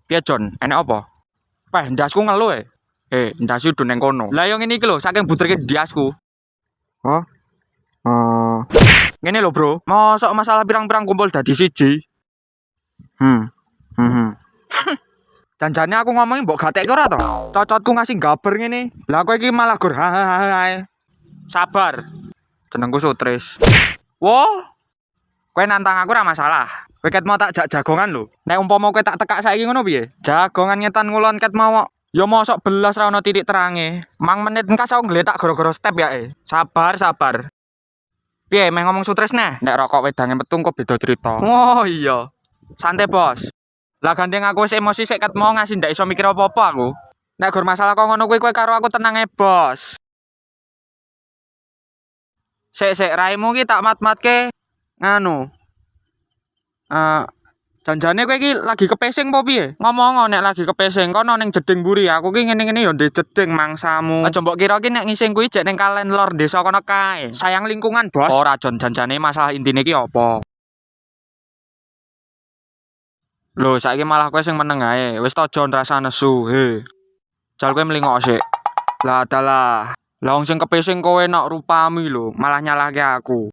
Piye Jon, enek apa? Weh, ndasku ngeluh e. Ndasi udah neng kono. Lah yo ngene iki lho, saking butreke ndasku. Hah? Ngene lho, Bro. Mosok masalah pirang-pirang kumpul dadi siji. Hmm. Janjane aku ngomongin mbok gatekke ora to? Cocotku ngasih gaber ngene. Lah kowe iki malah gur hahaha. Sabar. Jenengku Sutris. Wo. Kowe nantang aku ora masalah. Kowe ket mau tak jak jagongan lho. Nek umpama kowe tak tekak saiki ngono piye? Jagongan ngetan ngulon ket mau. Ya mosok belas ra ono titik terange. Mang menit engkas aku ngletak gara-gara step ya Sabar. Piye meh ngomong Sutris neh? Nek rokok wedange metu kok beda cerita. Oh iya. Santai, Bos. Lah gandeng aku wis emosi sik ket mau ngasih ndak iso mikir apa-apa aku. Nek gur masalah kok ngono kuwi kowe karo aku tenang Bos. Sik raimu ki tak mat-matke nganu. Janjane kowe iki lagi kepesing apa piye? Ngomong nek lagi kepesing kono ning jeding mburi. Aku ki ngene-ngene ya ndek jeding mangsamu. Aja mbok kira ki nek ngising kuwi jek ning kalen lor desa kono kae. Sayang lingkungan, Bos. Ora Jon, janjane masalah intine ki apa? Lho, saiki malah kowe sing meneng ae. Wis to Jon rasa nesu. Jal kowe mlingok sik. Lah dalah. Lah wong sing kepesing kowe nok rupami lho, malah nyalahke aku.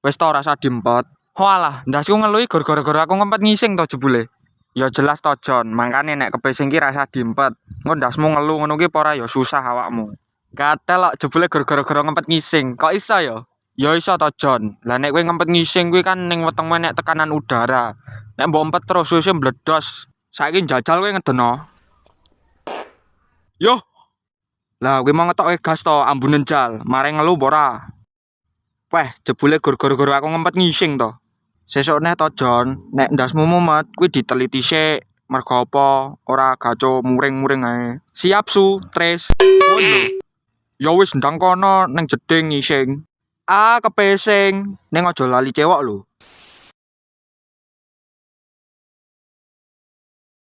Wis to rasa dimpet. Walah, ndasku ngeluhi gara-gara aku ngempet ngising to jebule. Ya jelas to Jon, mangkane nek kepesing ki rasa dimpet. Engko ndasmu ngeluh ngono ki apa ora ya susah awakmu. Gatel kok jebule gara-gara ngempet ngising. Kok iso ya? Ya iso to Jon. Lah nek kowe ngempet ngising kuwi kan ning wetengmu nek tekanan udara. Nek mbok empet terus wis mbledos. Saiki njajal kowe ngedeno. Yo. Lah kowe mau ngetokke gas to ambunen jal. Mare ngeluh apa ora? Weh, jebule gara-gara aku ngempet ngising to. Sesuk neh to Jon, nek ndasmu mumet kuwi diteliti sik. Mergo apa? Ora gaco muring-muring ae. Siap Su, Tris. Oh iya. Ya wis ndang kono ning jeding ngising. Kepesing. Ning aja lali cewek lho.